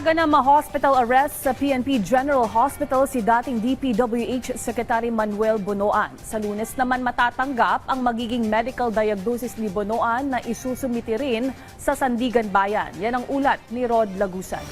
Pinayagan na ma-hospital arrest sa PNP General Hospital si dating DPWH Secretary Manuel Bonoan. Sa Lunes naman matatanggap ang magiging medical diagnosis ni Bonoan na isusumiti rin sa Sandigan Bayan. Yan ang ulat ni Rod Lagusan.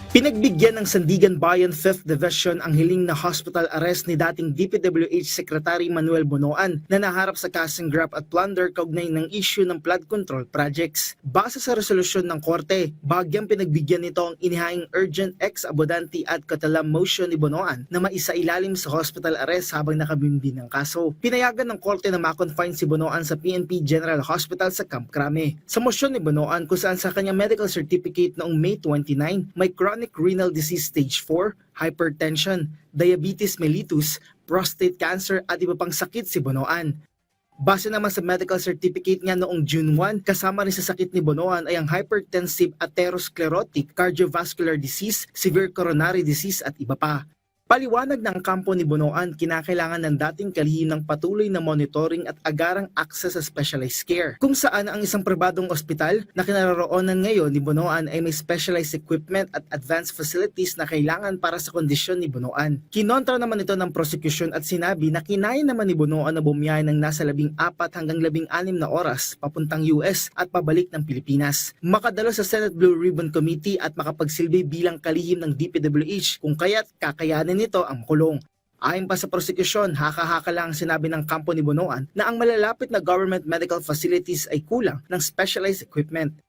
Pinagbigyan ng Sandigan Bayan 5th Division ang hiling na hospital arrest ni dating DPWH Secretary Manuel Bonoan na naharap sa kasong graft at plunder kaugnay ng issue ng flood control projects. Base sa resolusyon ng korte, bahagyang pinagbigyan nito ang inihaing urgent ex abodante ad cautelam motion ni Bonoan na maisailalim sa hospital arrest habang nakabimbing ng kaso. Pinayagan ng korte na ma-confine si Bonoan sa PNP General Hospital sa Camp Crame. Sa motion ni Bonoan kung saan sa kanyang medical certificate noong May 29, may chronic renal disease stage 4, hypertension, diabetes mellitus, prostate cancer at iba pang sakit si Bonoan. Base naman sa medical certificate niya noong June 1, kasama rin sa sakit ni Bonoan ay ang hypertensive atherosclerotic cardiovascular disease, severe coronary disease at iba pa. Paliwanag ng kampo ni Bonoan, kinakailangan ng dating kalihim ng patuloy na monitoring at agarang access sa specialized care. Kung saan ang isang pribadong ospital na kinaroroonan ngayon ni Bonoan ay may specialized equipment at advanced facilities na kailangan para sa kondisyon ni Bonoan. Kinontra naman ito ng prosecution at sinabi na kinaya naman ni Bonoan na bumiyahe ng nasa 14 hanggang 16 na oras papuntang US at pabalik ng Pilipinas. Makadalo sa Senate Blue Ribbon Committee at makapagsilbi bilang kalihim ng DPWH kung kaya't kakayanin nito ang kulong. Ayon pa sa prosekusyon, haka-haka lang sinabi ng kampo ni Bonoan na ang malalapit na government medical facilities ay kulang ng specialized equipment.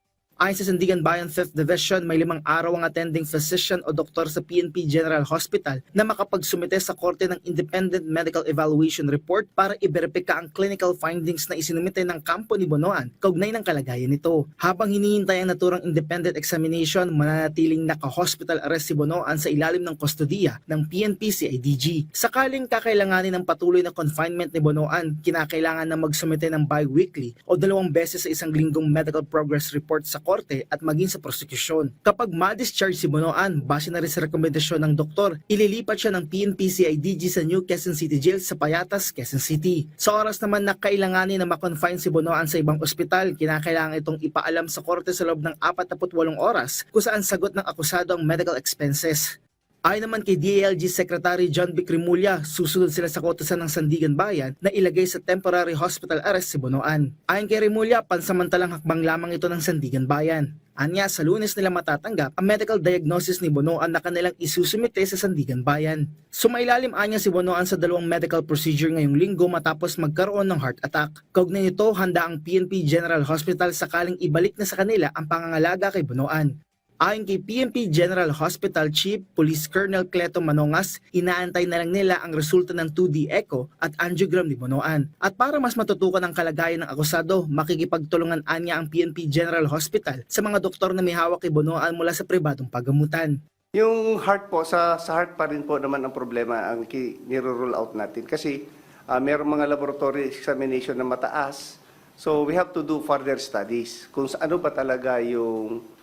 Ayon sa Sandigan Bayan 5th Division, may 5 araw ang attending physician o doktor sa PNP General Hospital na makapagsumite sa korte ng Independent Medical Evaluation Report para iberipika ang clinical findings na isinumite ng kampo ni Bonoan kaugnay ng kalagayan nito. Habang hinihintay ang naturang independent examination, mananatiling naka-hospital arrest si Bonoan sa ilalim ng kustodiya ng PNP CIDG. Sakaling kakailanganin ng patuloy na confinement ni Bonoan, kinakailangan na magsumite ng bi-weekly o 2 beses sa isang linggong medical progress report sa korte at maging sa prosekusyon. Kapag ma-discharge si Bonoan, base na rin sa rekomendasyon ng doktor, ililipat siya ng PNP CIDG sa New Quezon City Jail sa Payatas, Quezon City. Sa oras naman na kailanganin na ma-confine si Bonoan sa ibang ospital, kinakailangan itong ipaalam sa korte sa loob ng 48 oras kung saan sagot ng akusado ang medical expenses. Ayon naman kay DILG Secretary John B. Cremulya, susunod sila sa kautusan ng Sandigan Bayan na ilagay sa temporary hospital arrest si Bonoan. Ayon kay Cremulya, pansamantalang hakbang lamang ito ng Sandigan Bayan. Anya, sa Lunes nila matatanggap ang medical diagnosis ni Bonoan na kanilang isusumite sa Sandigan Bayan. Sumailalim anya si Bonoan sa 2 medical procedure ngayong linggo matapos magkaroon ng heart attack. Kaugnay nito, handa ang PNP General Hospital sakaling ibalik na sa kanila ang pangangalaga kay Bonoan. Ayon kay PNP General Hospital Chief Police Colonel Cleto Manongas, inaantay na lang nila ang resulta ng 2D echo at angiogram ni Bonoan. At para mas matutukan ang kalagayan ng akusado, makikipagtulungan anya ang PNP General Hospital sa mga doktor na may hawak kay Bonoan mula sa pribadong paggamutan. Yung heart po, sa heart pa rin po naman ang problema ang niro-rule out natin. Kasi mayroong mga laboratory examination na mataas. So we have to do further studies kung ano ba talaga yung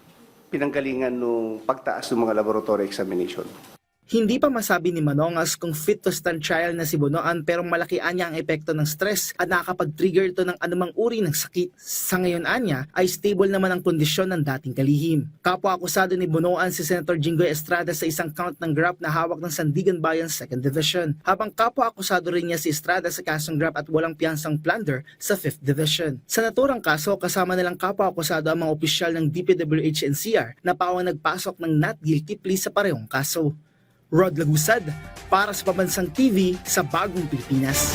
pinanggalingan ng pagtaas ng mga laboratory examination. Hindi pa masabi ni Manongas kung fit to stand trial na si Bonoan pero malaki anya ang epekto ng stress at nakakapag-trigger ito ng anumang uri ng sakit. Sa ngayon anya ay stable naman ang kondisyon ng dating kalihim. Kapwa akusado ni Bonoan si Senator Jinggoy Estrada sa isang count ng graft na hawak ng Sandigan Bayan 2nd Division. Habang kapwa akusado rin niya si Estrada sa kasong graft at walang piyansang plunder sa 5th Division. Sa naturang kaso, kasama nilang kapwa akusado ang mga opisyal ng DPWH NCR na pawang nagpasok ng not guilty plea sa parehong kaso. Rod Lagusad para sa Pambansang TV sa Bagong Pilipinas.